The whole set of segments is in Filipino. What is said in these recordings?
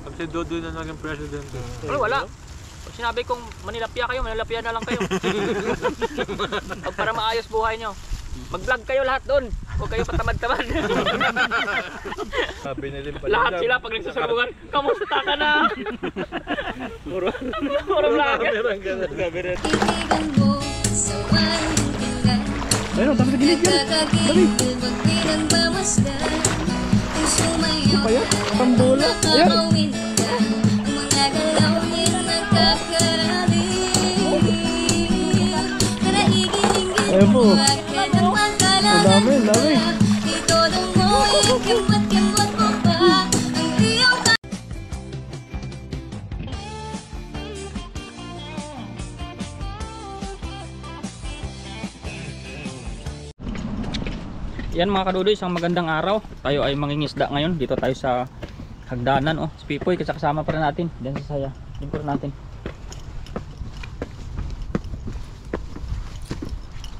Pag si Dodoy na naging president. Wala. Pag sinabi kong manilapya kayo, manilapya na lang kayo. Para maayos buhay nyo. Mag-vlog kayo lahat doon. Huwag kayo patamad-tamad. Lahat sila pag nagsasalungan, kamusta ka na? Puro vlogger. Titigan mo sa walang hanggan. Ayun, tapos sa gilid yan. Dali. Pag pinagmamasdan, kung sumayaw Ano pa yan? Pambola. Ayan. nakakawin ka. Ang mga galaw din nagkakarali. Naigiling-giling Ayun po. at kailanman Ang dami, ang dami. ito lang mo, ikimot-kimot mo pa. Ang tiyong Yan mga kadudoy, isang magandang araw. Tayo ay mangingisda ngayon. Dito tayo sa hagdanan. Oh, si Pipoy, kasama pa rin natin. Diyan sa saya. Lingkod natin.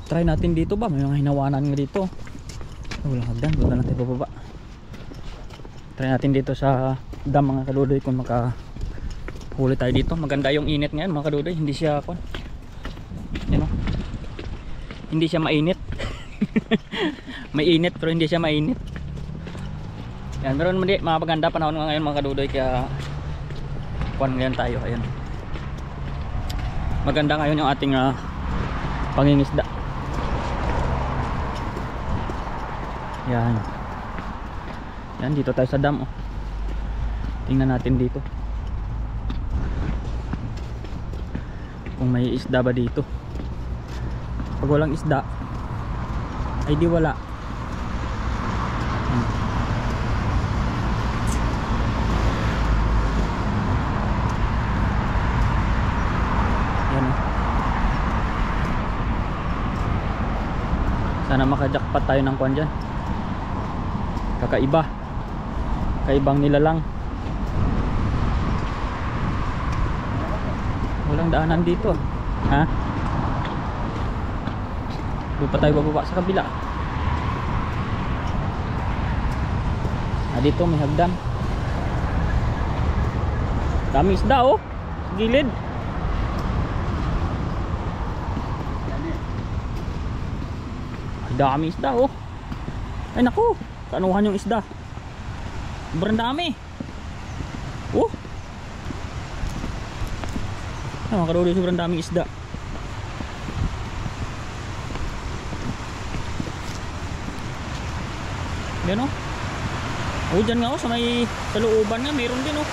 Try natin dito ba? May mga hinawanan nga dito. Walang hagdan. Doon na lang tayo bababa. Try natin dito sa dam mga kadudoy kung makahuli tayo dito. Maganda yung init ngayon mga kadudoy. Hindi siya yan, oh. Hindi siya mainit. May init pero hindi siya mainit. Yan, meron mga paganda panahon ngayon mga kadudoy, kaya kuwan ngayon tayo. Ayan, maganda ngayon yung ating pangingisda. Yan. Yan, dito tayo sa dam. Oh. Tingnan natin dito kung may isda ba dito. Pag walang isda ay di wala. Yan. Sana makajakpat tayo ng kuwan dyan. Kakaiba. Kaibang nilalang. Walang daanan dito. Ha? Doon pa tayo bababa sa kabila. Dito may hagdan. Dami isda oh. Sa gilid. Dami isda oh. Ay naku, kaanuhan yung isda. Sobrang dami. Oh. Ay mga kadudoy, sobrang daming isda. Yan o. Oh, dyan nga o, sa may looban nga, mayroon din o.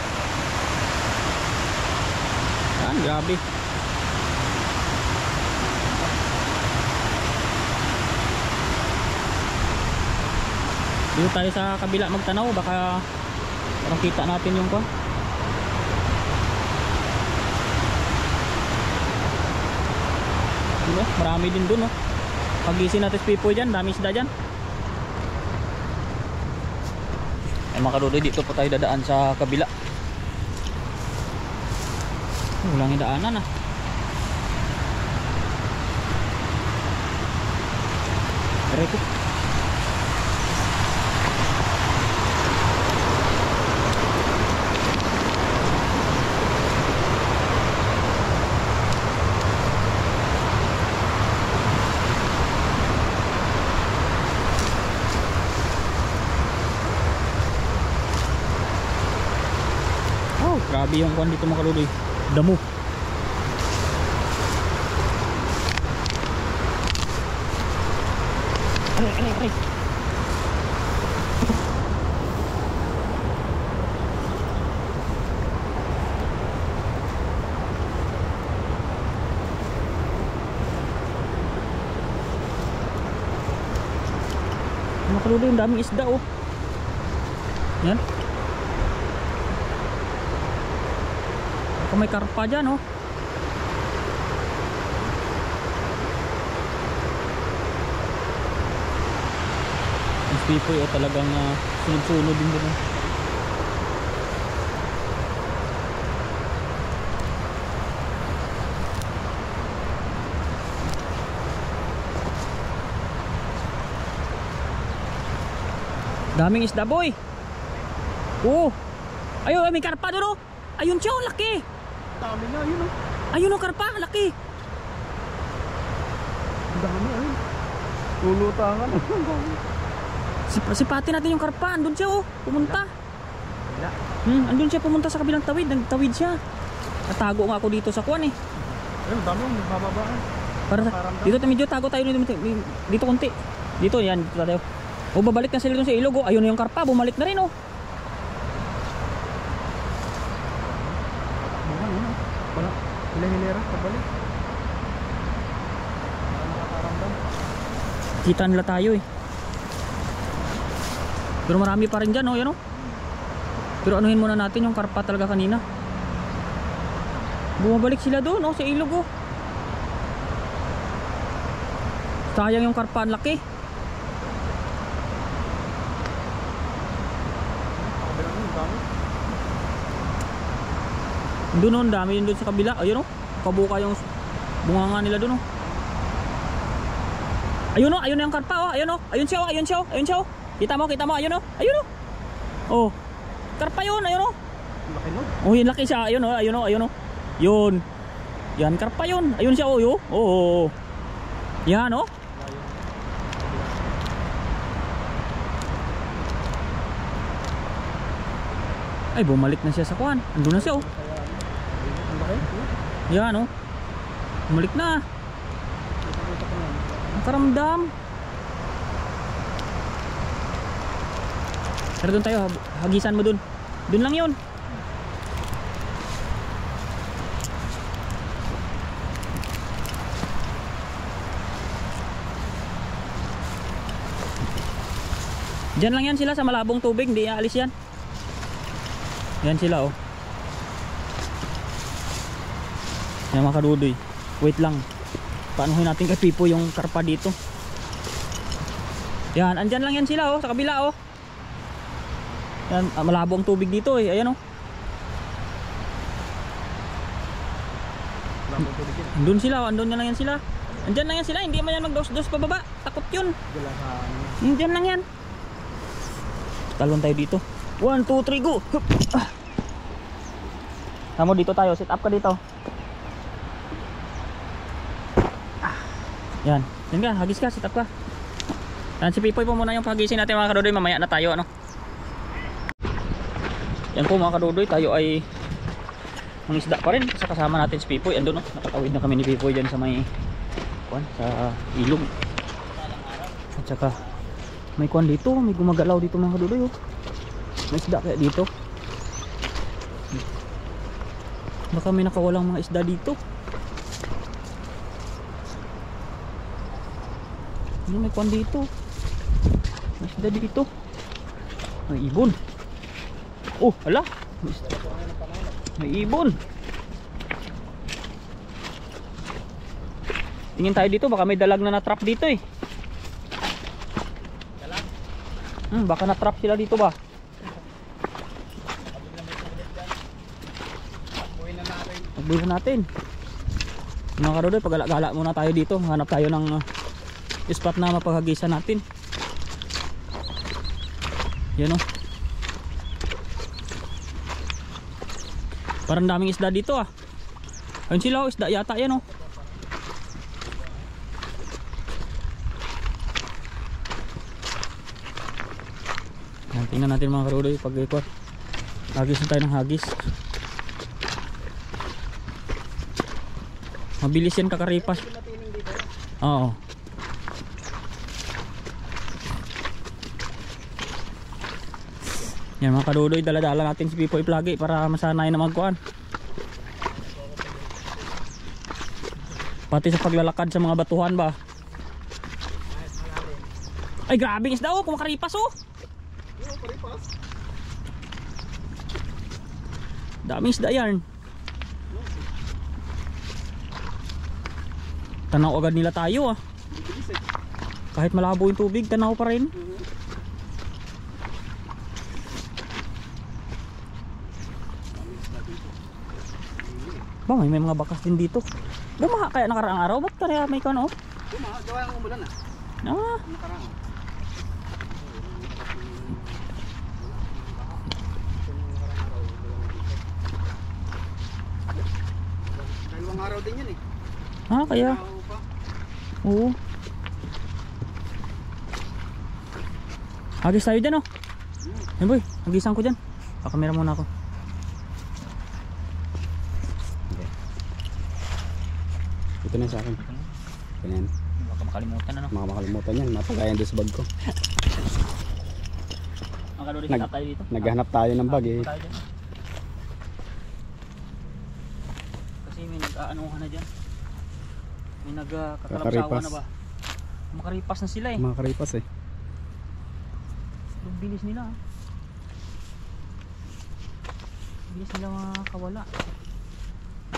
Yan, grabe. Dito tayo sa kabila magtanaw, baka makita natin yung kwan. Diba? Marami din dun o. Pagising natin si Pipoy dyan, dami isda dyan. Ay mga kadudoy, dito po tayo dadaan sa kabila. Walang idaanan ah. Diretso. Grabe yung kwan dito mga kadudoy. Damo. Aray. Mga kadudoy, yung daming isda oh. Yan. May karpa dyan oh. Ang Pipoy oh, talagang sunod-sunod din din oh. Daming isda boy. Oh. Ayun, may karpa doon oh. Ayun siya, oh, laki. Dami na, yun oh. Ayun oh, karpa, laki. Ang dami, ayun. Lulutangan. Sipatin natin yung karpa, andun siya oh, pumunta. Wala. Andun siya pumunta sa kabilang tawid, nagtawid siya. Natago nga ako dito sa kuwan eh. Ayun, dami yung nagbababaan. Dito medyo tago tayo dito konti. Dito yan, dito tayo. O babalik na sila dun sa ilog oh. Ayun na yung karpa, bumalik na rin oh. Wala. Hilera, pabalik. Wala nakakaramdam. Kita nila tayo eh. Pero marami pa rin dyan oh, yan oh. Pero anuhin muna natin yung karpa talaga kanina. Bumabalik sila doon oh, sa ilog oh. Sayang yung karpa, ang laki. Doon oh, ang dami yun doon sa kabila. Ayun oh, kabuka yung bunganga nila doon oh. Ayun oh, ayun na yung karpa oh. Ayun oh, ayun siya oh, ayun siya oh, ayun siya oh. Kita mo, ayun oh, ayun oh. Oh, karpa yun, ayun oh. Laki no? Oh, yun laki siya, ayun oh, ayun oh, ayun oh. Yun. Yan, karpa yun. Ayun siya oh, yo. Oh. Yan oh. Ay, bumalik na siya sa kuwan. Andun na siya oh. Ang laki? Yan oh. Bumalik na. Ang karamdam. Pero doon tayo, hagisan mo doon. Doon lang yun. Diyan lang yan sila sa malabong tubig, hindi aalis yan. Yan sila oh. Yan mga kadudoy. Wait lang. Paanuhin natin kay Pipo yung karpa dito. Yan, andyan lang yan sila oh, sa kabila oh. Yan, malabo ang tubig dito eh. Ayan oh. Andun sila, andun na lang yan sila. Andyan lang yan sila, hindi man yan magdos-dos pababa. Takot yun. Andyan lang yan. Talon tayo dito. 1, 2, 3, go! Hup! Ah. Tamo dito tayo, sit up ka dito. Ah. Yan, yan ka, hagis ka, sit up ka. Yan, si Pipoy po muna yung pagisin natin mga kadudoy. Mamaya na tayo ano. Yan po mga kadudoy, tayo ay mangisda pa rin. Kasi kasama natin si Pipoy. Andun no, nakatawid na kami ni Pipoy dyan sa may sa ilog. At saka may kuwan dito, may gumagalaw dito mga kadudoy oh. May isda kaya dito. Baka may nakawalang mga isda dito. May kuwan dito. May isda dito. May ibon. Oh, hala. May ibon. Tingin tayo dito, baka may dalag na na-trap dito eh. Dalag? Baka na-trap sila dito ba? Pagbuhin na natin. Mga kadodoy, pag-gala muna tayo dito. Hanap tayo ng spot na mapaghagisan natin. Yan o. Parang daming isda dito ah. Ayun sila oh, isda yata yan oh. Tingnan natin mga karodoy pag-ikot. Hagis na tayo ng hagis. Mabilis yan kakaripas. Oo. Yan mga karodoy, dala-dala natin si Pipoy Plagi para masanay na magkuhan. Pati sa paglalakad sa mga batuhan ba. Ay grabing isda oh, kumakaripas oh. Daming isda yan. Tanaw agad nila tayo ah. Kahit malabo yung tubig, tanaw pa rin. Ba, may mga bakas din dito. Bumaha kaya nakaraang araw? Ba't kaya may kano? Bumaha, gawa ng umulan ah. Ah. Nakaraang. araw din yan eh. Kaya. Araw pa. Oo. Hagis tayo dyan, oh. Yan boy, hagisan ko dyan. Pakamera muna ako. Okay. Ito na sa akin. Ito na yan. Baka makalimutan, ano. Mga makalimutan yan. Mapagayan doon sa bag ko. Ang kalori Nag- sa tayo dito. Naghahanap tayo ng bag eh. Tayo dyan. Kasi may nag-aanuhan na dyan. May nagkakalabsawa Kakaripas. na ba? Makaripas na sila eh. Mga karipas eh. Ang bilis nila. Bilis nila makakawala.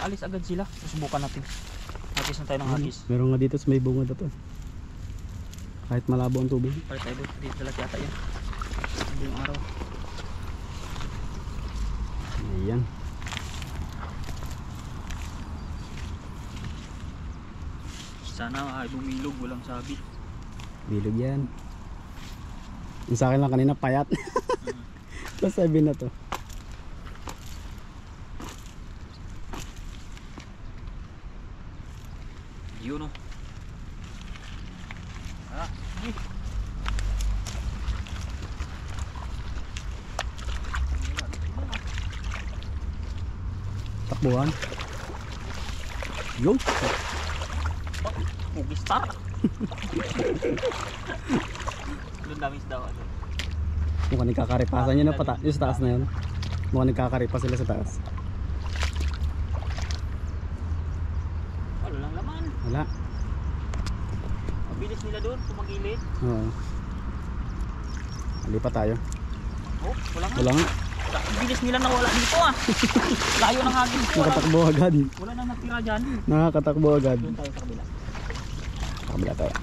Alis agad sila. Susubukan natin. Hagis na tayo ng hagis. Meron nga dito sa may bungad na to. Kahit malabo ang tubig. Palit tayo doon. Dito talaga yata yan. Hindi yung araw. Ayan. Sana ay bumilog. Walang sabit. Bilog yan. Yung sa akin lang kanina payat. Tapos sabi na to. Yun o. Sige. Takbuhan. Yung. Movie star. Doon daming isda ko. Mukhang nagkakaripasan yun na pata. Yung sa taas na yun. Mukhang nagkakaripas sila sa taas. Wala lang laman. Wala. Mabilis nila doon. Tumagilid. Oo. Alipat tayo. Oh, wala nga. Wala nga. Mabilis nila nawala dito ah. Layo ng hagis ko. Nakatakbo agad. Wala na natira dyan. Nakakatakbo agad. Doon tayo sa kabila. Sa kabila tayo.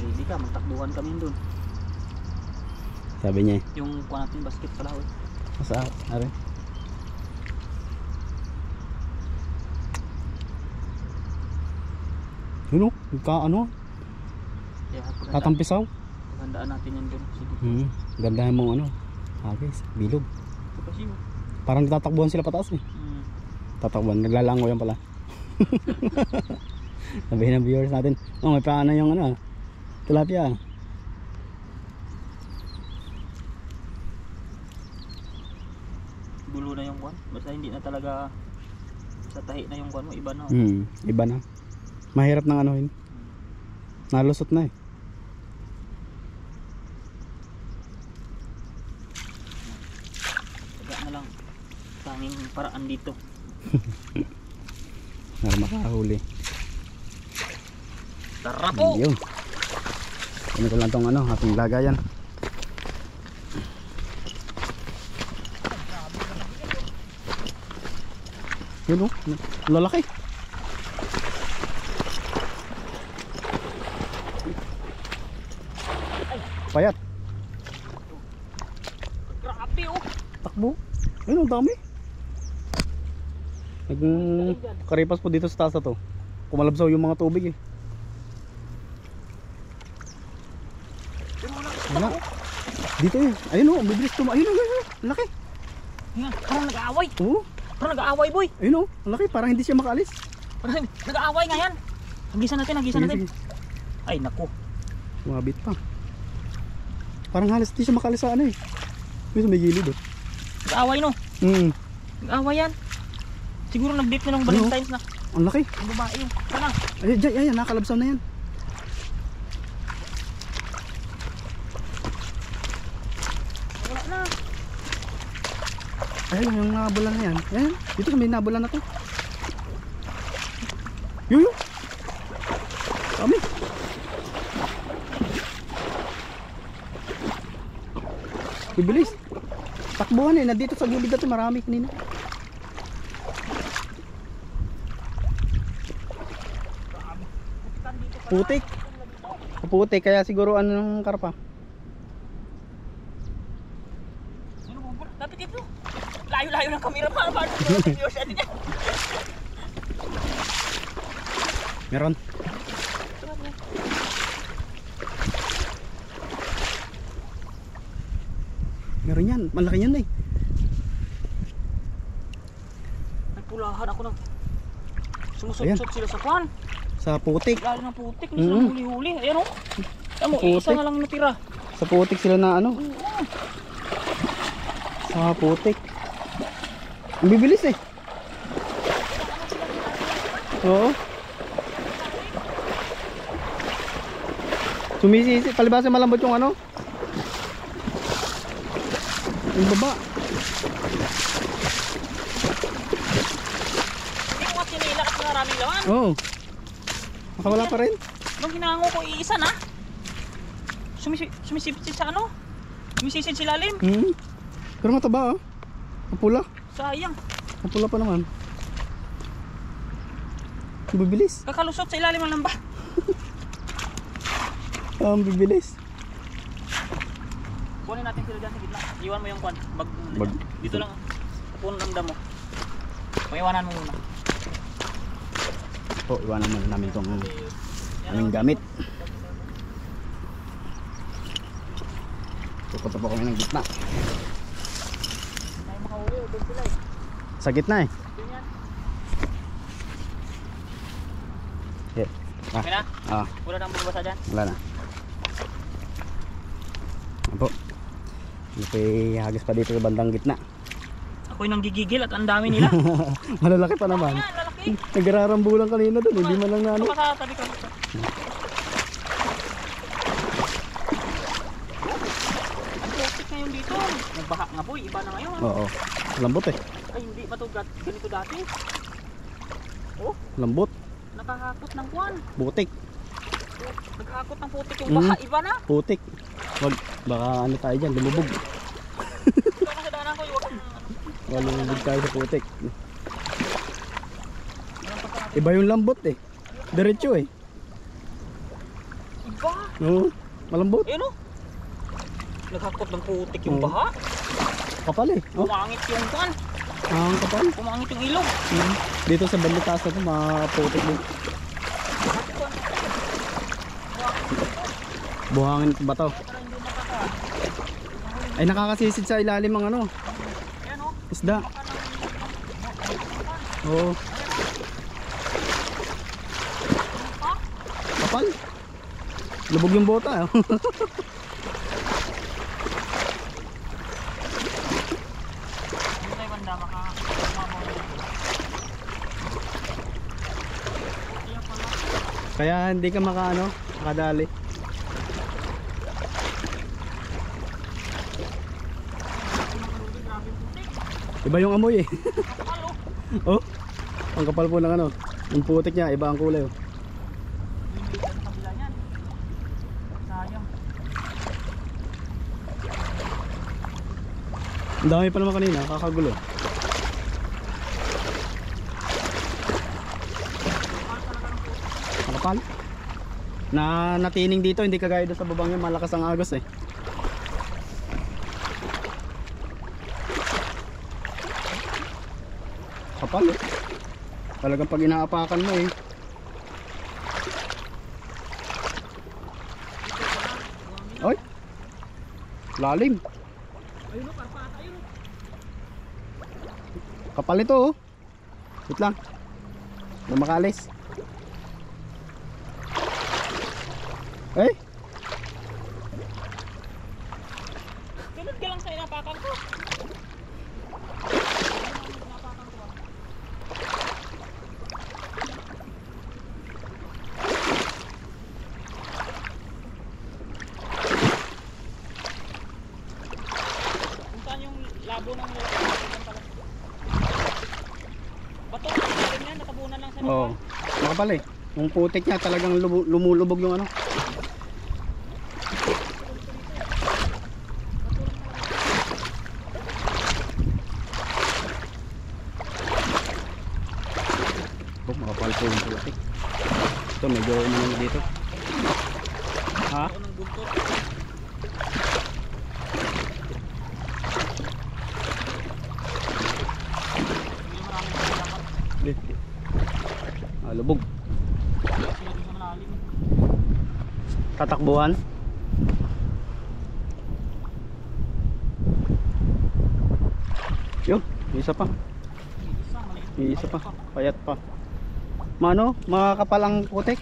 Ready ka. Magtakbuhan kami doon. Sabi niya eh. Yung kuha natin basket pala. Oh. Masa? Are? Yun o. Ano? Kaya Tatampisaw. paghandaan natin yan doon. Sige. Gandahan mong ano. Hagis. Bilog. Kasi mo. Parang tatakbuhan sila pataas eh. Tatakbuhan. Naglalango yan pala. Sabihin ng viewers natin. Oh, may paano yung ano. Tilapia. Gulo na yung kwan. Basta hindi na talaga sa tahi na yung kwan mo. Iba na. Oh. Iba na. Mahirap nang anuhin. Nalusot na eh. Taga na lang. Tanging paraan dito. Para makahuli. Tara po! Yun. Ano ko lang tong ano, ating lagayan. Yun o, lalaki. Payat. Grabe oh! Takbo. Ayun, ang dami. Nagkaripas po dito sa taas na to. Kumalabsaw yung mga tubig eh. Wala. Dito eh. Ayun o, bibilis tumayo. Ayun o, ang laki. Nga, parang nag-aaway. Oo. Parang nag-aaway boy. Ayun o, ang laki. Parang hindi siya makaalis. Parang nag-aaway nga yan. Hagisan natin, hagisan natin. Ay naku. Mabit pa. Parang halos hindi siya makaalis sa ano eh. May may gilid eh. Nag-aaway no. Nag-aaway yan. Siguro nag-date na ng Valentine's na. Ang laki. Ang babae yung. Tara. Ay, dyan, ayan, nakalabsaw na yan. Wala na. Ayun, yung nabulan na yan. Ayan, dito sa may nabulan na to. Yuyo. Kami. Bibilis. Takbuhan eh, nandito sa gilid na to, marami kanina. Putik. Putik, kaya siguro ano ng karpa. Lapit ito. Layo-layo ng camera pa. Paano yung viewers natin yan? Meron. Meron yan, malaki yan eh. Nagpulahan ako ng Sumusot-sot sila sa kwan. Sa putik. Lalo ng putik. Hindi sila huli-huli. Ayan o. Ayan mo, isa Putik. na lang natira. Sa putik sila na ano. Sa putik. Ang bibilis eh. Oo. Sumisisi. Palibasa malambot yung ano. Yung baba. Hindi mo kasi nila kasi maraming laman. Oo. Nakawala pa rin. Nung hinango ko, iisa na. Sumisipit sa ano? Sumisisid sa ilalim. Pero mataba ah. Mapula. Sayang. Mapula pa naman. Bibilis. Kakalusot sa ilalim ng lamba. Ang bibilis. Kunin natin sila dyan sa gitna. Iwan mo yung kwan. Bag. Dito lang. Puno ramdam mo. Paiwanan mo muna. Po, iwanan muna namin itong aming gamit. Pupunta po kami ng gitna. Tayo makauwi. Doon sila eh. Sa gitna eh. Doon yan. Yeah. Okay na? Ah, Wala nang bubasa dyan. wala na. Apo. May hagis pa dito sa bandang gitna. Ako'y nang gigigil at ang dami nila. Malalaki pa naman. Ayan, lalaki. Nagararambulan kanina doon. Hindi man lang na ano. Makatabi ka. Ang plastic ngayon dito. Nagbaha nga po. Iba na ngayon. Oo. Lambot eh. Ay hindi matugat. Ganito dati. Oh, Lambot. nakahakot ng kwan. Butik. Naghakot ng putik yung baha. Iba na. Putik. Wag. Baka ano tayo dyan. Lumubog. Ito kasi daanan ko. Iwag kang ano. Lumubog tayo sa putik. Iba yung lambot eh. Diretso eh. Iba. Oo. Malambot. Ayun o. Naghakot ng putik yung baha. Kapal eh. Oh. Pumangit yung kwan. Ang kapal. Pumangit yung ilog. Dito sa banditaas na ito, maputik din. Buhangin ba to? Ay nakakasisid sa ilalim ang ano, Ayan o. isda. Oo. Kapal. Lubog yung bota. Hindi tayo banda. Kaya hindi ka makaano, makadali. Iba yung amoy eh. Oh. Ang kapal po ng ano. Yung putik niya, iba ang kulay oh. Sayang. Ang dami pa naman kanina, kakagulo. Makapal. Na natining dito, hindi kagaya doon sa babang yung malakas ang agos eh. Kapal eh. Talagang pag inaapakan mo eh. Oy. Lalim. Ayun o, karpata ayun o. Kapal ito oh. Wait lang. Hindi makalis. Eh, Tulad ka lang sa inapakan ko. Kung saan yung labo ng bato, galing yan, natabunan lang sa oh. Makapal eh. Yung putik niya talagang lumulubog yung ano. Oh, makapal po yung putik. Ito medyo umano dito. Ha? ng buntot. Lubog. Tatakbuhan. Yun, isa pa. Isa pa. Payat pa. makakapal ang putik.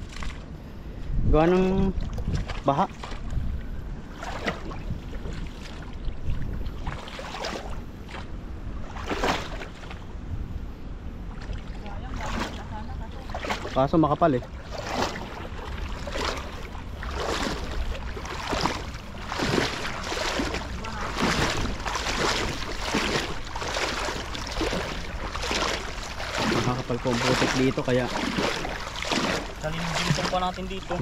Gawa ng baha. Kaso makapal eh. Makakapal po ang putik dito kaya Nalilinisan pa natin dito.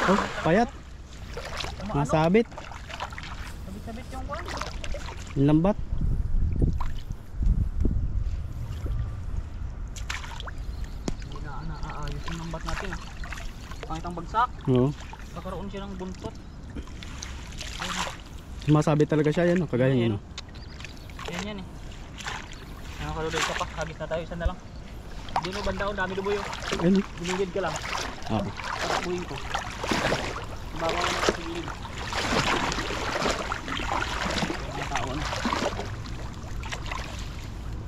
oh, payat. Nasabit. Sabit-sabit yung kwan. Yung lambat. Hindi na naaayos yung lambat natin. Pangit ang bagsak. Oo. Nakaroon siya ng buntot. Sumasabit talaga siya yan. Kagaya yun. Yan eh. Ano ka doon ka pa? Hagis na tayo. Isa na lang. Doon o banda o. Dami duboy o. Ayun. Binigid ka lang. Oo. Patabuhin ko. Bawa ko na sa gilid. Ang taon.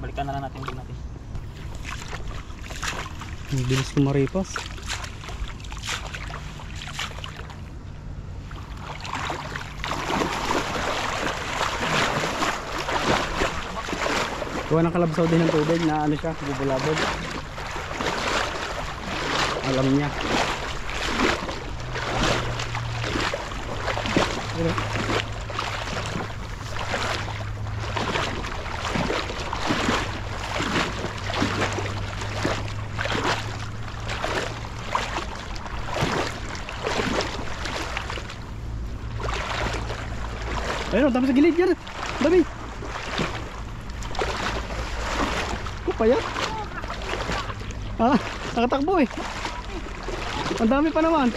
Balikan na lang natin din natin. Ang bilis kumaripas. Gawa ng kalabsaw din ng tubig na ano siya, bubulabog. Alam niya. Pero, ayun, dami sa gilid yan. Dami. Payat. Ah, nakatakbo eh. Ang dami pa naman.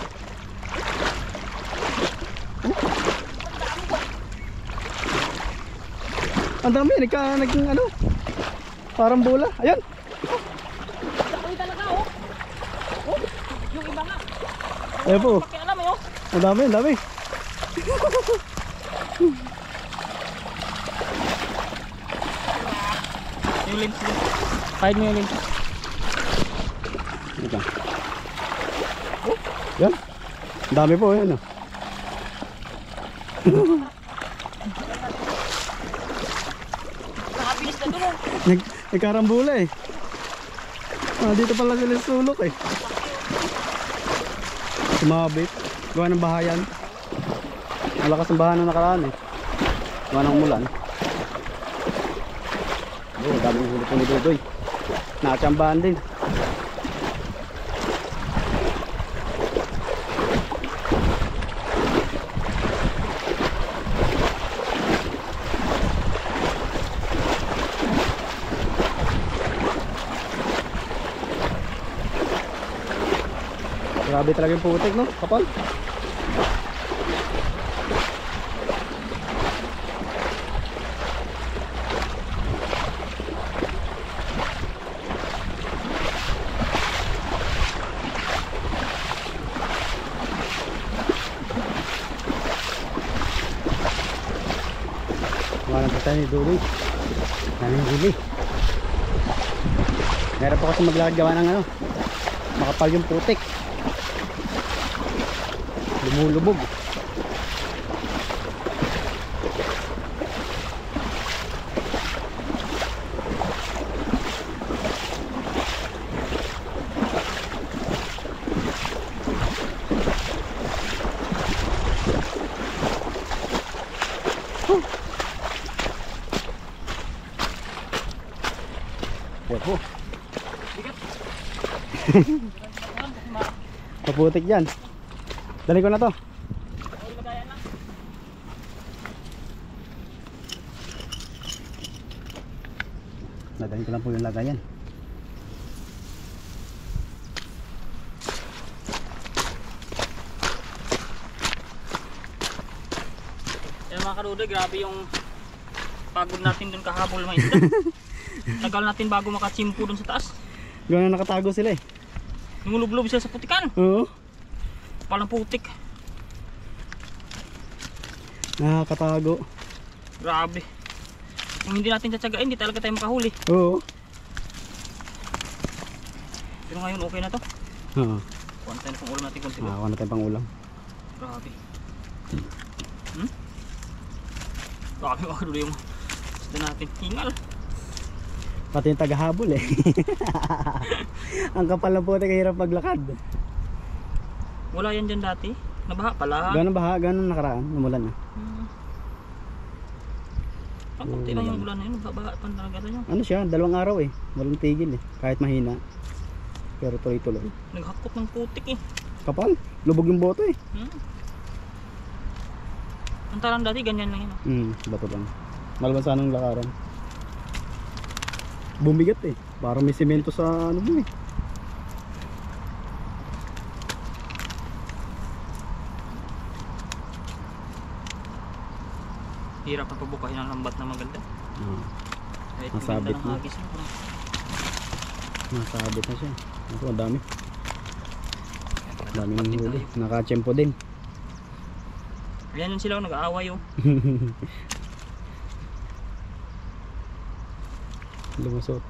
Ang dami, naging ano, parang bola. Ayan. Ay talaga oh. Oh, yung iba nga. Ayan po. Pakialam eh oh. Ang dami, ang dami. Yung lens mo. Hide mo yung lens. Ito. Yan. Ang dami po, ayan. Nakabilis na doon oh. Nagkarambula eh. Dito pala sila sa sulok eh. Sumabit. Gawa ng bahayan. Malakas ang baha na nakaraan eh. Gawa ng umulan. Oh, daming huli po ni Dudoy. Nakachambahan din. Grabe talaga yung putik, no? Kapal. Wala pa tayo ni Dudoy. Daming huli. Meron pa kasi maglakad gawa ng ano, makapal yung putik. Lumulubog. Opo. Paputik dyan. Dali ko na to. Nadali ko lang po yung lagayan. Yan mga karudoy, grabe yung pagod natin dun kahabol mga isda. Tagal natin bago makachimpo dun sa taas. Gano'n nakatago sila eh. Lumulublob siya sa putikan. Oo. Palang putik. Nakakatago. Grabe. Kung hindi natin tsatsagain, hindi talaga tayo makahuli. Oo. Pero ngayon okay na to. Oo. Kuha tayo na pang ulam natin konti ba? Nakakuha na tayong pang ulam. Grabe. Grabe mga kaduloy yung gusto natin. Hingal. Pati yung tagahabol eh. Ang kapal ng puti, kahirap maglakad. Wala yan dyan dati. Nabaha pala. Gano'n baha, gano'n nakaraan, numulan na. Ang kunti lang yung ulan na yun. Nabaha pa talaga yun. Ano siya, 2 araw eh. Walang tigil eh, kahit mahina. Pero tuloy-tuloy. Naghakot ng putik eh. Kapal, lubog yung boto eh. Ang talang dati ganyan lang yun. Bato lang. Malaban sana ng lakaran. Bumigat eh. Parang may semento sa ano mo eh. Hirap na pabukahin ang lambat na maganda. Kahit Nasabit maganda ng na. hagis na. Nasabit na siya. Ito, ang dami. Dami Dapat ng din huli. tayo. Nakachempo din. Ayan sila nag-aaway oh. Lumusot.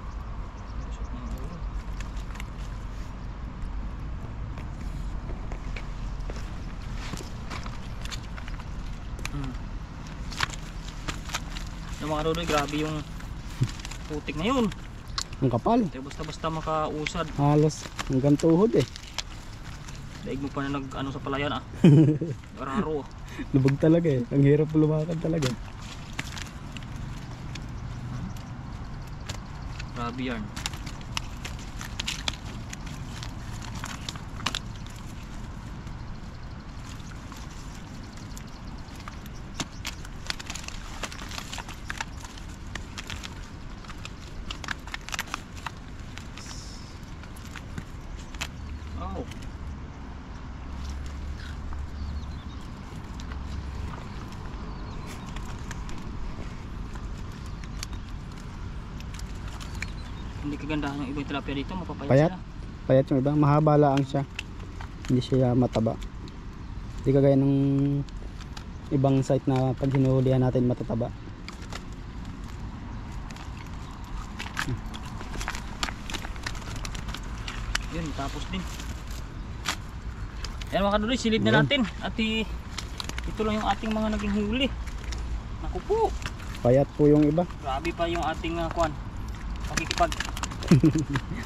Yung mga kaduloy, grabe yung putik na yun. Ang kapal. Hindi basta-basta makausad. Halos hanggang tuhod eh. Daig mo pa na nag-ano sa palayan ah. Araro. Lubog talaga eh. Ang hirap lumakad talaga. Grabe yan. Oh. Hindi kagandahan yung ibang tilapia dito, mapapayat Payat? sila. Payat yung iba. Mahaba lang siya. Hindi siya mataba. Hindi kagaya ng ibang site na pag hinuhulihan natin matataba. Yun, tapos din. Ayan mga kaduloy, silid na Ayan. natin. At ito lang yung ating mga naging huli. Naku po, Payat po yung iba. grabe pa yung ating kuan. Pakikipag.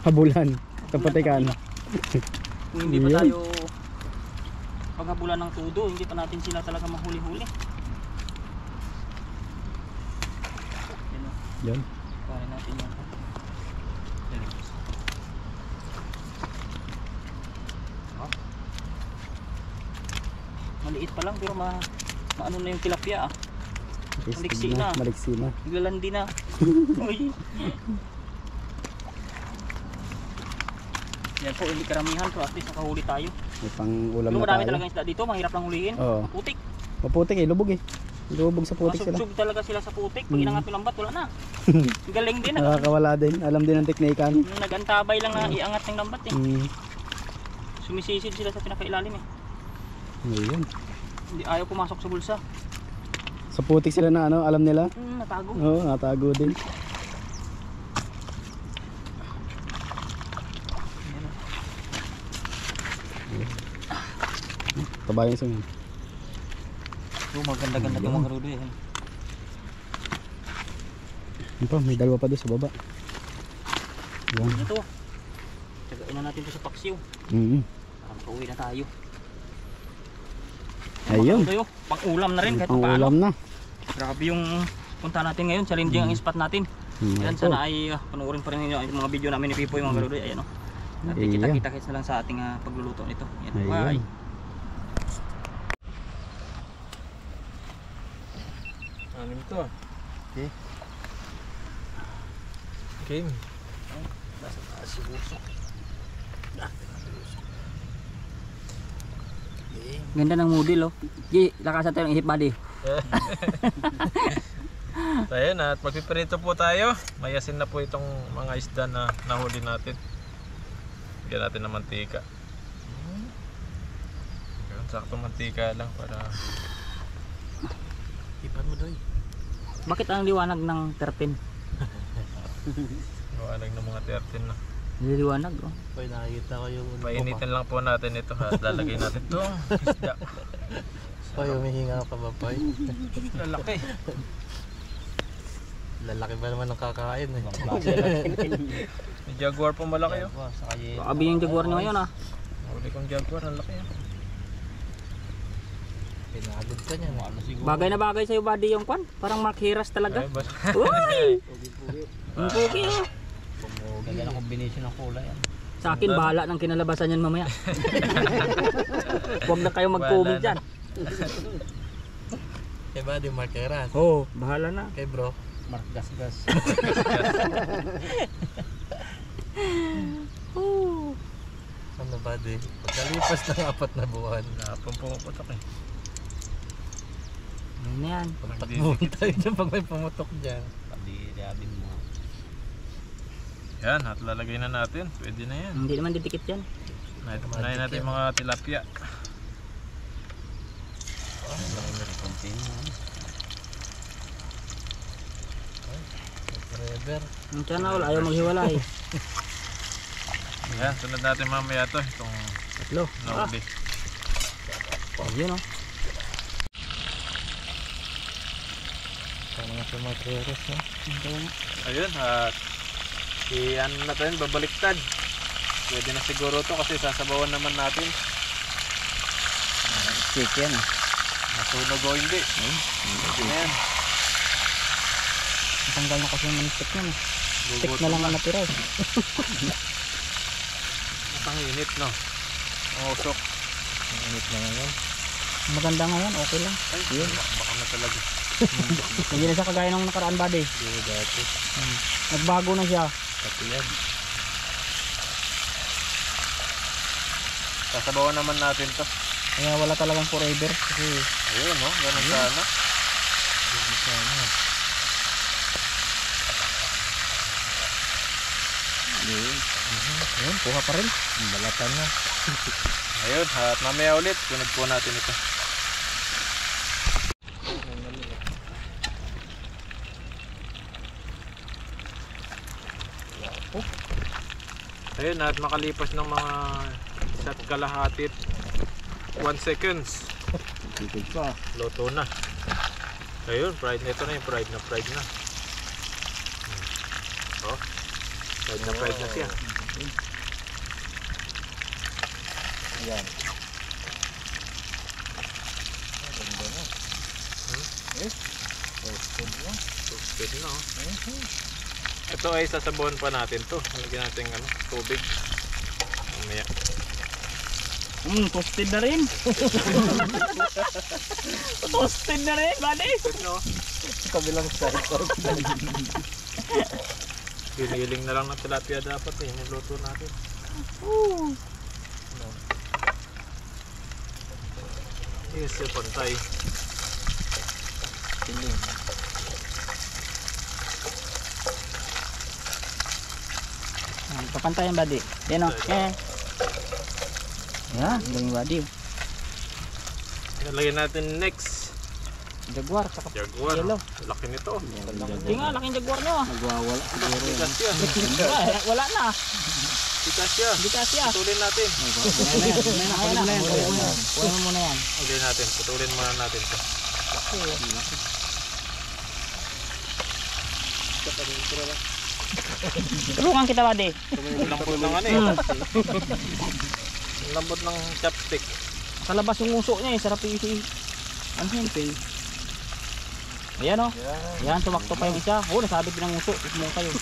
Habulan. Kapatikan. Kung hindi pa Ayan. tayo paghabulan ng tudo, hindi pa natin sila talaga mahuli-huli. Yan o, Yan. kuhanin natin yan. Maliit pa lang pero maano na yung tilapia ah. Maliksi na. Maliksi na. Naglalandi na. Uy. Yan po, hindi karamihan so at least nakahuli tayo. May pang ulam Yung na marami tayo. talagang isda dito, mahirap lang hulihin. Oo. Putik. Maputik eh. Lubog eh. Lubog sa putik sila. Masugsug talaga sila sa putik. Pag inangat yung lambat, wala na. Galing din. Nakakawala din. Alam din ang teknikan. Nagantabay lang na iangat ng lambat eh. Sumisisid sila sa pinakailalim eh. Ayun. Hindi ayaw pumasok sa bulsa. Sa putik sila na ano, alam nila. Natago. Oo, natago din. Tabayan sa yun. So, maganda-ganda itong mga rudo eh. Yun pa, may dalawa pa doon sa baba. Yan. Ito. Tagain na natin ito sa paksiw. Parang pauwi na tayo. Ayun. Tayo, pang-ulam na rin kahit Ang paano. ulam na. Grabe yung punta natin ngayon. Challenging ang spot natin. Yan, Ito. sana ay panoorin pa rin ninyo yung mga video namin ni Pipoy mga karudoy. Ayan o. At Ayan. kita-kita na lang sa ating pagluluto nito. Yan. Bye. Ayun. Anim to ah. Okay. Game. Ganda ng model oh. Gi, lakasan tayo ng ihip buddy. Tayo na at magpiprito po tayo. Mayasin na po itong mga isda na nahuli natin. Lagyan natin ng mantika. Yun, sakto mantika lang para ipan mo doy. Bakit ang liwanag ng 13? Liwanag ng mga 13 na. Nililiwanag oh. Pag nakikita ko yung Painitin lang po natin ito at lalagay natin itong isda. Pay, humihinga ka ba, Pay? Lalaki. Lalaki ba naman ng kakain eh? May jaguar po malaki oh. Baka yung jaguar nyo ngayon ah. Huli kong jaguar, ang laki oh. Pinagod ka niya. Ano siguro? Bagay na bagay sa'yo buddy yung kwan. Parang makiras talaga. Ay, bas- Uy! Ang pugi oh. Ganda ng combination ng kulay yan. Sa akin bahala ng kinalabasan yan mamaya. Huwag na kayo mag-comment dyan. Kay Buddy Marqueras. Oo, bahala na. Kay bro, Mark Gasgas. Ano Buddy? Pagkalipas ng 4 na buwan. Napang pumuputok eh. Ano na yan? Pagtakbuhan tayo dyan pag may pumutok dyan. Padi-diabin mo. Yan, at lalagay na natin. Pwede na yan. Hindi naman didikit yan. Unahin natin yung mga tilapia. Forever. Ang channel ayaw maghiwalay. Yan, sunod natin mamaya to. Itong Tatlo. nobly. Ayun oh. Sana nga si Marqueras no? Ayun, at ano natin, babaliktad. Pwede na siguro to kasi sasabawan naman natin. Stick yan ah. Nasunog o hindi. Pwede na yan. Natanggal na kasi yung stick yan eh. Stick Gugutom na lang ang natira eh. Ang init, no? Ang usok. Ang init na ngayon. Maganda nga yan, okay lang. Ay, baka na talaga. Hindi na siya kagaya ng nakaraan buddy. Hindi dati. Nagbago na siya. Pati yan. Sasabawan naman natin to. Kaya wala talagang forever. Kasi Ayun, no? Ganun sana. ayun, kuha pa rin. Balatan na. Ayun, at mamaya ulit. Sunod po natin ito. Ayun, at makalipas ng mga isa't kalahatit 1 seconds. Luto na. Ayun, fried na ito na yung fried na Oh, fried na siya. Ayan. Toasted na oh. Ito ay sasabawan pa natin to. Lagyan natin tubig. Mamaya. Toasted na rin. Toasted na rin, buddy. No? Kabilang side. Hiniling na lang ng tilapia dapat eh. Niluto natin. Yes, yung pantay. Papantayan buddy. Yan o. Yan, galing buddy. Nalagyan natin next. Jaguar, saka Jaguar. yellow. Laki nito. Hindi nga, laking jaguar nyo ah. Nagwawala. Tikas yan. Wala na. Tikas yan. Hindi kasi ah. Putulin natin. Ayan na. Kuha mo muna yan. Putulin natin. Putulin muna natin to. Tulungan kita buddy. Lambot ng ano eh. Lambot ng chopstick. Kalabas yung uso niya eh. Sarap yung ano yun? Ayan o. Ayan, tumakto pa yung isa. Oh, nasabit din ang uso. Ismong kayo.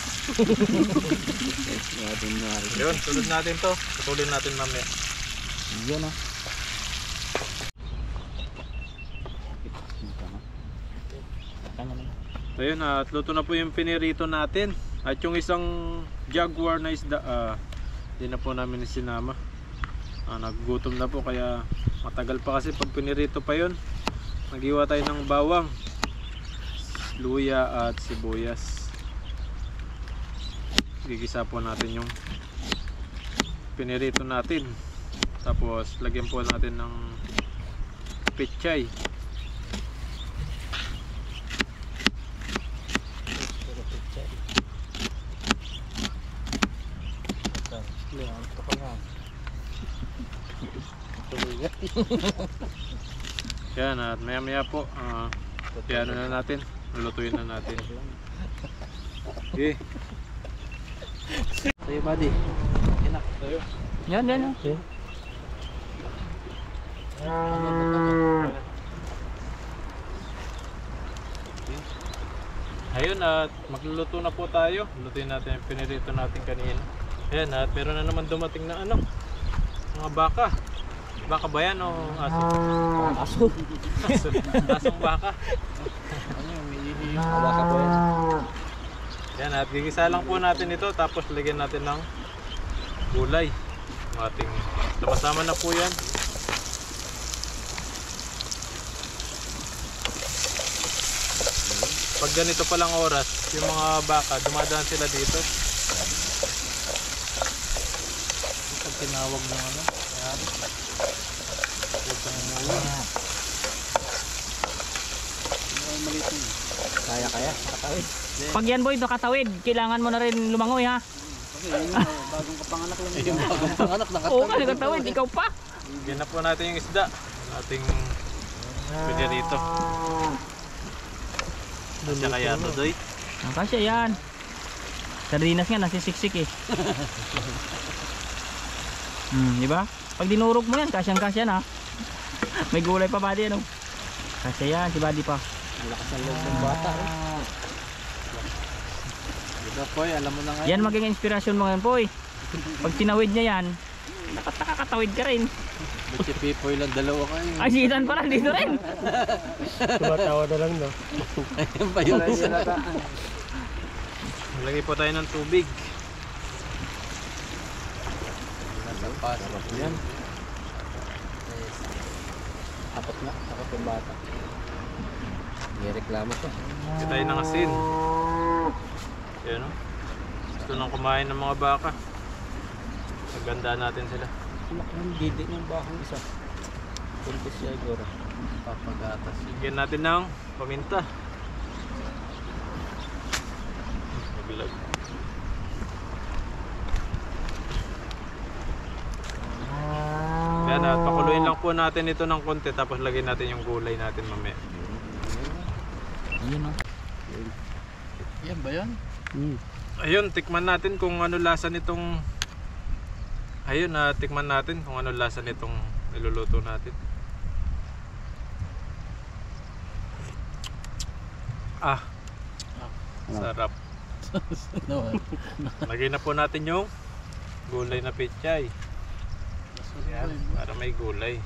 Yun, tulad natin to. Putulin natin mamaya. Ayan o. Ayun, at luto na po yung pinirito natin. At yung isang jaguar na isda, hindi na po namin sinama. Naggutom na po kaya matagal pa kasi pag pinirito pa yun. Naghiwa tayo ng bawang, luya at sibuyas. Gigisa po natin yung pinirito natin. Tapos lagyan po natin ng pechay. Yan, at maya maya po ano na natin, lulutuin na natin. Okay. Sa'yo, buddy. Enak. Sa'yo. Yan, yan. Okay. Ayun, at magluluto na po tayo. Lutuin natin yung pinirito natin kanina. Ayan, at meron na naman dumating na ano, mga baka. Baka ba yan o aso? Aso. Aso. Asong baka. Baka po yan. Yan, at gigisa lang po natin ito. Tapos lagyan natin ng gulay. Ang ating sama na po yan. Pag ganito palang oras, yung mga baka, dumadaan sila dito. Pag tinawag ng ano, ayan. Kaya. Katawid. Pag yan boy, nakatawid, kailangan mo na rin lumangoy ha. Bagong kapanganak lang. Yung bagong panganak Oo ka, nakatawid, ikaw pa. Bigyan na po natin yung isda. Ating pinirito. Kasi kaya to, Doy. Ang kasya yan. Sardinas nga, nasisiksik eh. Di ba? Pag dinurog mo yan, kasyang-kasya na. May gulay pa buddy ano. Kasya yan, si buddy pa. Malakas ang loob ng bata. Diba, Poy? Alam mo na nga. Yan magiging inspirasyon mo ngayon Poy. Pag tinawid niya yan, nakakatawid ka rin. Si Pipoy lang, dalawa kayo. Ay, si Ethan pala dito rin. Tumatawa na lang, no? Ayun pa yun. Lagay po tayo ng tubig. Nasa pasok yan. Apat yung bata. May reklamo ko. Lagay tayo ng asin. Ayan o. Gusto nang kumain ng mga baka. Maganda natin sila. Didi ng bakong isa. Pulpis siya igora. Papagatas. Bigyan natin ng paminta. Maglag. Yan, at pakuluin lang po natin ito ng konti. Tapos lagyan natin yung gulay natin mamaya. Ayun o. Yan ba yan? Ayun, tikman natin kung ano lasa nitong... Ayun, tikman natin kung ano lasa nitong niluluto natin. Sarap. Lagay na po natin yung gulay na pechay. Yan, para may gulay.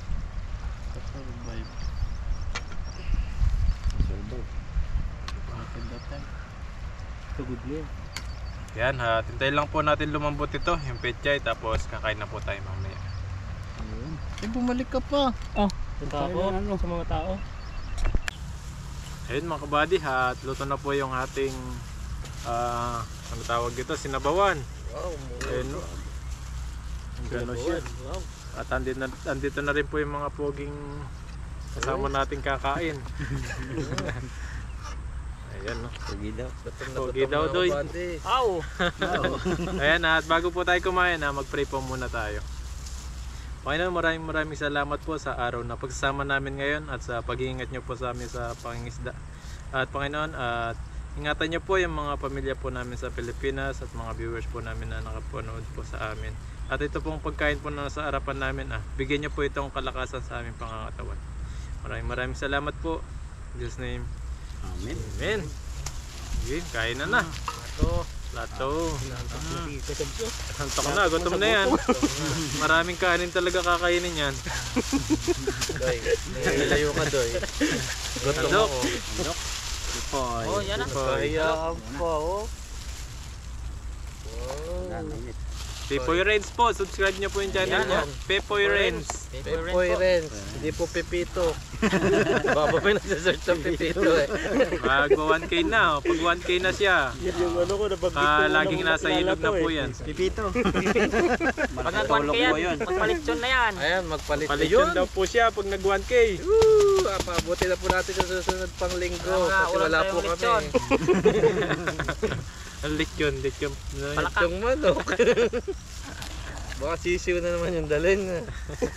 Yan, tintayin lang po natin lumambot ito, yung pechay, tapos kakain na po tayo mamaya. Eh, bumalik ka pa. Sa mga tao. Ayun mga kabady, at luto na po yung ating ano tawag dito, sinabawan. Wow, Ayun, gano'n siya. Wow. At andito na rin po yung mga poging kasama natin kakain. Ayan, no. Pogi daw. Pogi daw, Doy. Aw! Ayan, at bago po tayo kumain, mag-pray po muna tayo. Panginoon, maraming salamat po sa araw na pagsasama namin ngayon at sa pag-iingat nyo po sa amin sa pangingisda. At Panginoon, at ingatan nyo po yung mga pamilya po namin sa Pilipinas at mga viewers po namin na nakapanood po sa amin. At ito pong pagkain po na sa harapan namin, bigyan nyo po itong kalakasan sa aming pangangatawan. Maraming salamat po. In Jesus' name. Amen. Amen. Okay, kain na. Lato. Antok na, gutom na yan. Maraming kanin talaga kakainin yan. Doy, nailayo ka, Doy. Gutom Andok. ako. Oh, yan na. Kaya pa, oh. Pepoy Renz po, subscribe niyo po yung channel niya. Pepoy Renz. Pepoy Renz. Hindi po Pepito. Baba pa nagsasearch ng Pepito eh. Mag 1K na, pag 1K na siya. Yung ano ko, nabagit Laging nasa ilog na po yan. Pipito. Pag nag-1K yan, magpalitson na yan. Ayan, magpalit na Palit yun. yun daw po siya pag nag 1K. Pabuti na po natin sa susunod pang linggo. Wala, Kasi wala wala tayong po lechon. kami. Ang lechon. Palaka. Yung manok. Baka sisiw na naman yung dalhin.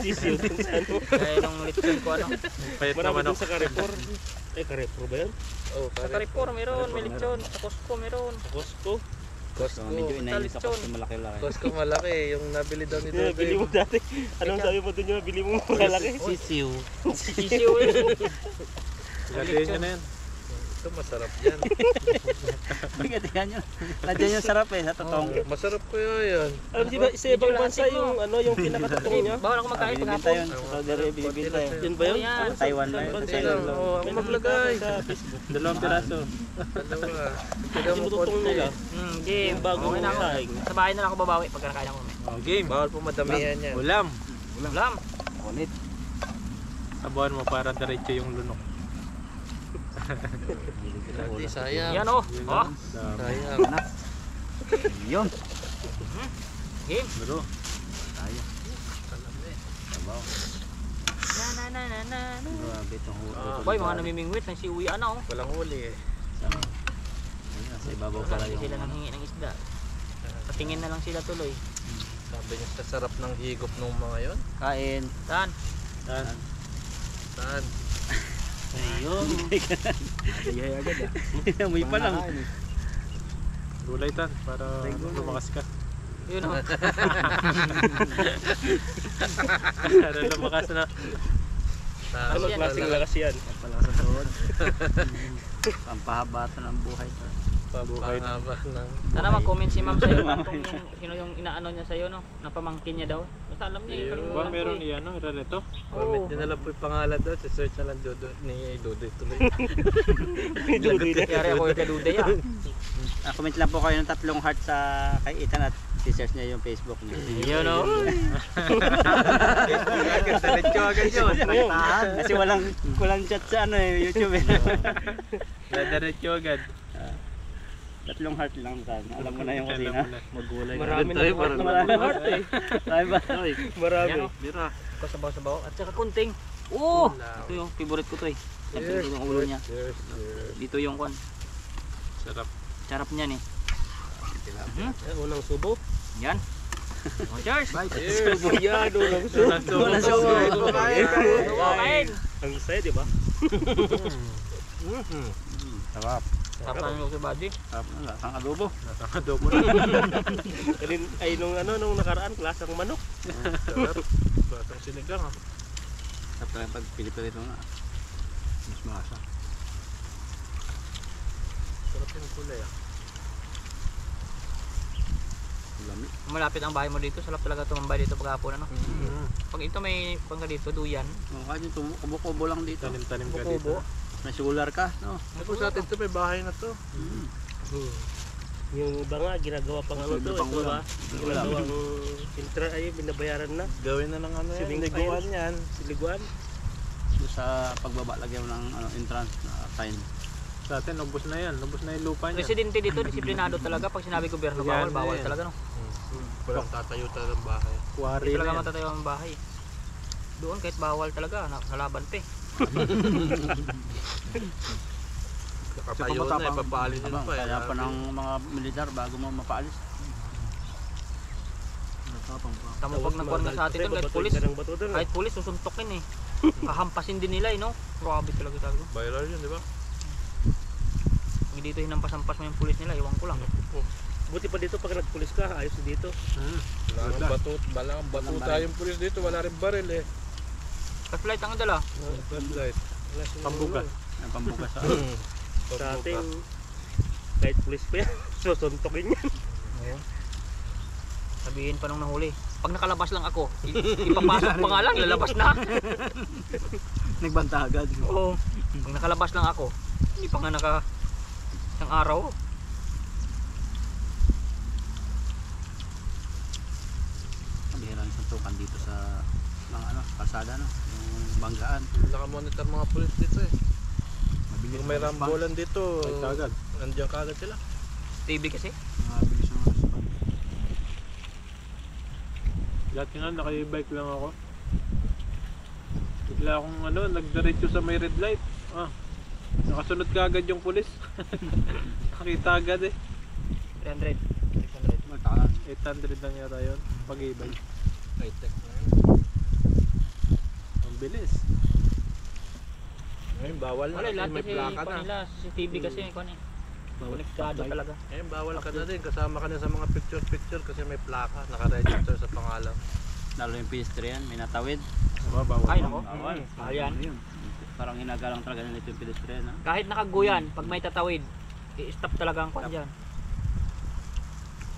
Sisiyo din sa ano. Kaya nung lechon ko ano. Payat Marami naman din sa Carrefour. Carrefour ba yan? Oh, Sa Carrefour meron, may lechon. Sa Costco meron. Costco. Costco. Sa lechon. Costco malaki. Yung nabili daw ni Yeah, bili mo Dodoy. dati. Anong sabi mo dun yung bili mo malaki? Sisiw. Sisiw eh. Gatuin nyo na yan. Ito masarap yan. Nandiyan yung sarap eh, sa totoong. Masarap ko yun. Alam di ba, sa ibang bansa yung ano yung pinakatotoo niya? Bawal ako magkain pag hapon. Binibenta yun. Yun ba yun? Yan. Taiwan na yun. Konti lang. Oo, ako maglagay. Sa Facebook. 2 piraso. Dalawa. Tignan mo Sinututong konti. nila. Game. Yung bago Okay na ako. saing. Sa bahay na lang ako babawi pag nakain ako. Oh, game. Bawal po madamihan yan. Ulam. Ulam. Sabuhan mo para diretso yung lunok. Hindi, sayang. Yan oh. Oh. Sayang. Yun. Game. Bro. Na na na na na. Grabe itong Boy, mga namimingwit nang siuwian na oh. Walang huli eh. Sa ibabaw Wala, hindi sila nang hingi ng isda. Patingin na lang sila tuloy. Sabi niya sa sarap ng higop ng mga yon. Kain. Saan? Saan? Ayun. Ayay agad ah. Amoy pa lang. Gulay tan para lumakas ka. Yun oh. Para lumakas na. Ano yan. klaseng lakas yan? Pala sa tuhod. Pampahabatan ng buhay. Pahaba ng... Sana mag-comment si ma'am sa'yo kung sino yung inaano niya sa'yo no? Napamangkin niya daw. Basta alam niya yung Ba meron iyan no, Reneto? Comment din na lang po yung pangalan doon. Search na lang Dodo ni Dodo tuloy. Kaya ako yung kaduday ah. Comment lang po kayo ng 3 heart sa kay Ethan at i-search niya yung Facebook niya. Yun oh. Diretso agad yun. Kasi walang chat sa ano eh, YouTube eh. Diretso agad. 3 heart lang sana. Alam mo na yung kusina. Magulay. Marami na tayo para marami heart eh. Sabi ba? Marami. Yan oh. Bira. Ito sabaw-sabaw. At saka kunting. Oo! Ito yung favorite ko to eh. Siyempre ito yung ulo niya. Dito yung kon. Sarap. Sarap niyan eh. Unang subo. Yan. Oh, cheers! Subo yan, unang subo. Walang subo. Kain! Ang saya, di ba? Sarap. Sarap na yung body. Sarap na. Lasang adobo. Adobo na. Ay, nung nakaraan, klasang manok. Sarap. Batang sinigang ha. Sarap talaga pag pilipilito na. Mas masa. Sarap yung kulay ah. Lami. Malapit ang bahay mo dito. Sarap talaga tumambay dito pag-hapon ano. Pag ito may pangka dito, duyan. Kahit yung kubo-kubo lang dito. Tanim-tanim ka Kubo. dito. May solar ka, no? Ako sa atin to may bahay na to. Yung iba nga, ginagawa pang ano to. Pang Ito ba? ulam. Ginagawang intra, ay, binabayaran na. Gawin na ng ano yan. Siling Liguan file. yan. Siliguan. Doon sa pagbaba lagyan mo ng entrance na sign. Sa atin, ubos na yan. Ubos na yung lupa niya. Residente dito, disiplinado talaga. Pag sinabi gobyerno, bawal, Yan, bawal yan. talaga no. Walang tatayo talaga ng bahay. Quarry Hindi na talaga yan. matatayo ang bahay. Doon kahit bawal talaga, nakalaban pa eh. Nakatayo na, ipapaalisin Abang, pa eh. kaya pa ng mga militar bago mo mapaalis. Tamo pag nagkuhan nga sa atin doon, kahit pulis, kahit pulis susuntokin eh. Kahampasin din nila eh no. Grabe talaga sabi ko. Viral yun, di ba? Pag dito hinampas-hampas mo yung pulis nila, iwan ko lang. Buti pa dito pag nagpulis ka, ayos dito. Wala rin bato, walang bato tayong pulis dito, wala rin baril eh. Flashlight ang dala. Flashlight. Pambuga. Ang pambukas sa Sa ating, kahit pulis pa yan, susuntokin yan. Sabihin pa nung nahuli. Pag nakalabas lang ako, ipapasok pa nga lang, lalabas na. nagbanta agad. Oo. Pag nakalabas lang ako, hindi pa nga isang araw. pasukan dito sa mga kalsada yung banggaan. Nakamonitor mga pulis dito eh. Mabilis Kung may ang response. rambulan dito, Ay, kagad. nandiyan kagad sila. TV kasi. Mabilis ang response. Dati nga nakibike lang ako. Bigla akong nagdiretso sa may red light. Nakasunod ka agad yung pulis. Nakita agad eh. 300. 600. Magtaka. 800 lang yata yun. Pag-ibike. High-tech na yun. Ang bilis. Ngayon, bawal na Wala, kasi lahat may kasi plaka kung na. nila, CCTV kasi kung ano. Konektado talaga. Ngayon, bawal ka na din. Kasama ka na sa mga picture-picture kasi may plaka. Naka-register sa pangalan. Lalo yung pedestrian, may natawid. Bawal. Ay, nako. Bawal. Ayan. Yun. Parang hinagalang talaga nila yung pedestrian. Kahit nakaguyan, pag may tatawid, i-stop talaga ang kwan dyan.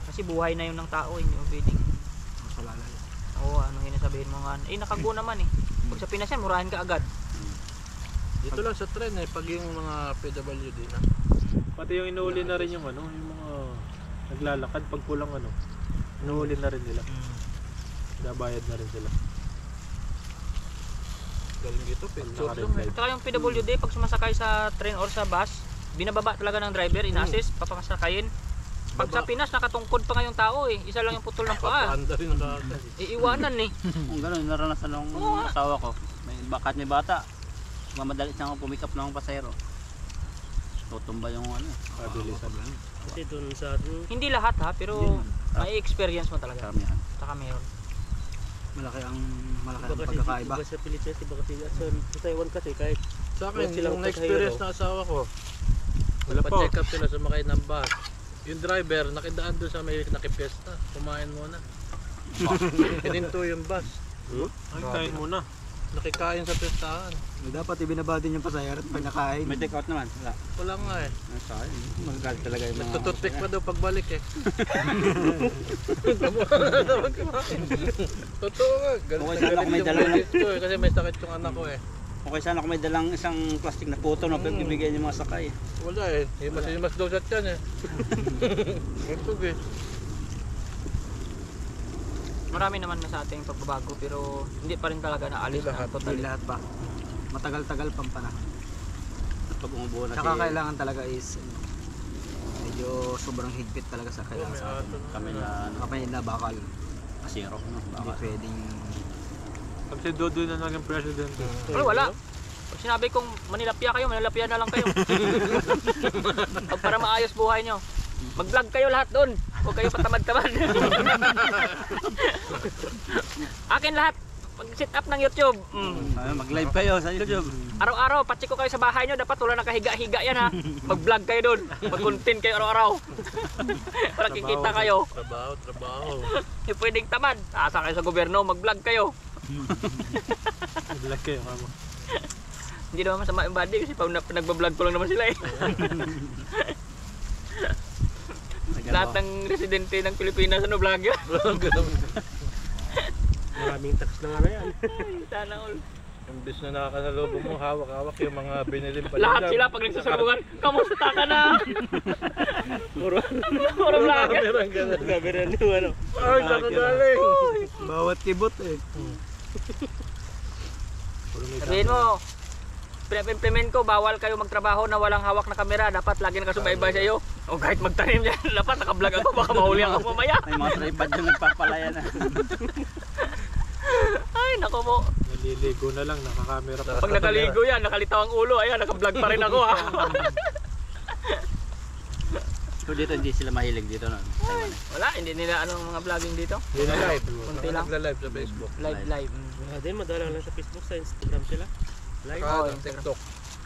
Kasi buhay na yun ng tao, hindi mo pwedeng... Masalalay. Oo, ano yung sabihin mo nga. nakago naman eh. Pag sa Pinas yan, murahin ka agad. Dito lang sa tren eh, pag yung mga PWD na. Pati yung inuuli na rin yung yung mga naglalakad pag kulang inuuli na rin nila. Nabayad na rin sila. Galing dito, picture Naka-red lang eh. light. At saka yung PWD, pag sumasakay sa train or sa bus, binababa talaga ng driver, ina-assist, papamasakayin. Pag sa Pinas, nakatungkod pa ngayong tao eh. Isa lang yung putol ng paa. Papaanda rin ang kagad. Iiwanan eh. Kung gano'n, naranasan ng asawa ko. May bata. Mamadali siyang pumikap ng pasahero. Tutumba yung Pabilisan lang. Kasi doon sa Hindi lahat ha, pero may experience mo talaga. karamihan. Saka meron. Malaki ang iba kasi iba sa Pilipinas, iba kasi sa Taiwan kasi kahit Sa akin, Silang yung na-experience na asawa ko, Wala po. pa-check up sila sumakay ng bus. Yung driver, nakidaan doon sa may nakipiesta. Kumain muna. Hininto yung bus. Ay, kain muna. Nakikain sa pistahan. Dapat ibinaba din yung pasahero at pag nakain. May take out naman. Wala. Wala nga eh. Magagalit talaga yung mga... Nagtututik pa daw pagbalik eh. Totoo nga. Galit Okay, na sana galit kung may yung dala na- misis ko eh, kasi may sakit yung anak ko eh. Okay, sana kung may dalang isang plastic na puto na bibigyan yung mga sakay. Wala eh. Himas daw sa tiyan eh. Ito eh. Marami naman na sa ating pagbabago pero hindi pa rin talaga naalis Hindi na lahat. totally. Hindi lahat pa. Matagal-tagal pang panahon. Pag umubo na Tsaka kailangan talaga is medyo sobrang higpit talaga sa kailangan sa atin. kami na Kapag na bakal, kasiro. No? hindi Baka. pwedeng Pag si Dodo na naging president. Pero wala. Pag sinabi kong manilapya kayo, manilapya na lang kayo. Pag para maayos buhay nyo. Mag-vlog kayo lahat doon. Huwag kayo patamad-tamad. Akin lahat. Mag-sit up ng YouTube. Mag-live kayo sa YouTube. Araw-araw, patsik ko kayo sa bahay nyo. Dapat wala nakahiga-higa yan ha. Mag-vlog kayo doon. Mag-content kayo araw-araw. Para kikita kayo. Trabaho. Hindi pwedeng tamad. Asa kayo sa gobyerno, mag-vlog kayo. Nag-like kayo kamo. Hindi naman masama yung body kasi pag nagbablog ko lang naman sila eh. Lahat ng residente ng Pilipinas ano vlog yun. maraming tax na nga na yan. Sana all. Imbis na nakakasalubong mo, hawak-hawak yung mga biniling palinda. Lahat sila pag nagsasalubungan, kamusta ka na? Puro vlog. Meron ka na. Camera nyo ano. Ay, saan ka galing? bawat kibot eh. Sabihin mo, implement ko, bawal kayo magtrabaho na walang hawak na kamera. Dapat lagi nakasubaybay sa iyo. O kahit magtanim yan, dapat nakablog ako, baka mahuli ako mamaya. May mga tripod yung nagpapalaya na. Ay, nako mo. Naliligo na lang, nakakamera pa. Pag nakaligo yan, nakalitaw ang ulo, ayan, nakablog pa rin ako ha. So dito hindi sila mahilig dito no. Wala, hindi nila anong mga vlogging dito. Hindi na live. Kunti lang. Nagla-live sa Facebook. Live. Wala din, madalang lang sa Facebook, sa Instagram sila. Live. Oo, Saka TikTok.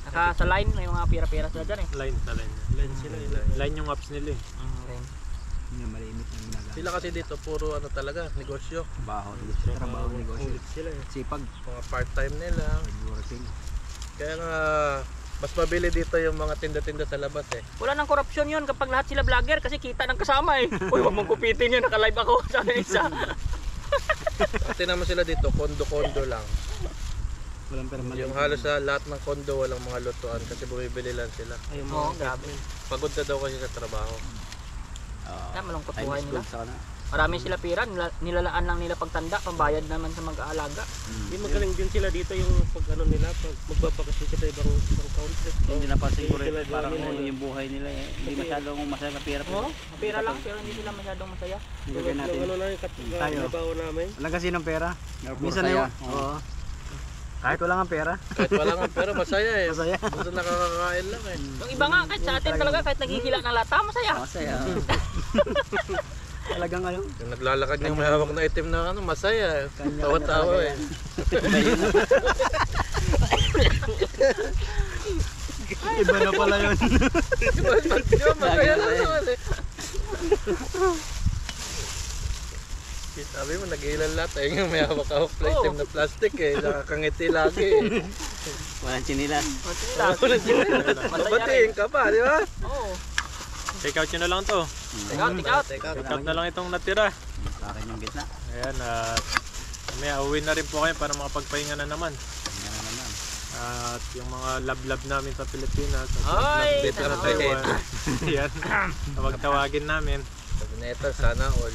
Saka sa line, may mga pira-pira sila dyan eh. Line sa line. Line sila. Line yung apps nila eh. Line. Hindi malimit ang ginagawa. Sila kasi dito, puro ano talaga, negosyo. Baho. Trabaho, negosyo. Ulit sila eh. Sipag, Mga part-time nila. working. Kaya nga, mas mabili dito yung mga tinda-tinda sa labas eh. Wala nang korupsyon yun kapag lahat sila vlogger kasi kita ng kasama eh. Uy, wag mong kupitin yun, naka-live ako sa isa. Pati naman sila dito, kondo-kondo lang. Walang permanent. Yung halos sa lahat ng kondo walang mga lutuan kasi bumibili lang sila. Ayun Oo, mo. grabe. Pagod na daw kasi sa trabaho. Kaya malungkot Time buhay is nila. good sana. Marami sila pira, nilalaan lang nila pagtanda, pambayad naman sa mag-aalaga. Yung magaling din sila dito yung pag ano nila, pag magbabakasyon sila ibang country. Hindi na pa siguro Sila parang nila, yung buhay nila eh. Hindi masyadong masaya kapira Oo, pira lang, pero hindi sila masyadong masaya. Yung ano na yung katrabaho namin. Walang kasi ng pera. Minsan na yun. Oo. Kahit wala nga pera. Kahit wala nga pero masaya eh. Masaya. Basta nakakakain lang eh. Yung iba nga, kahit sa atin talaga, kahit naghihila ng lata, masaya. Masaya. Talagang ano. Yung naglalakad ng may hawak na itim na ano, masaya eh. Tawa-tawa eh. Iba na pala yun. Di ba masaya lang naman eh. Sabi mo, nag-iilan lahat eh. Yung may hawak-hawak na itim na plastic eh. Nakakangiti lagi eh. Walang chinilas. Mabatiin ka pa, di ba? Oo. Take out nyo na lang to. Take out. Take out na lang itong natira. Sa akin yung gitna. Ayan, at may uwi na rin po kayo para makapagpahinga na naman. Yan na naman. At yung mga lab-lab namin sa Pilipinas, at Ay, dito sa Taiwan. Yan, tawag-tawagin namin. Sabi na ito, sana all.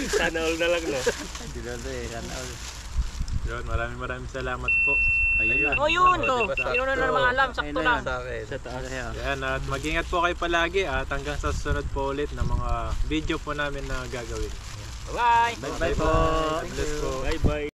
Sana all na lang no. Dito eh, sana all. Yun, maraming salamat po. Ayun. Oh, yun. Sino na naman alam, sakto lang. Sa akin. Sa taas. Yan, at mag-ingat po kayo palagi at hanggang sa susunod po ulit na mga video po namin na gagawin. Bye-bye. Bye-bye po. God bless po. Bye bye.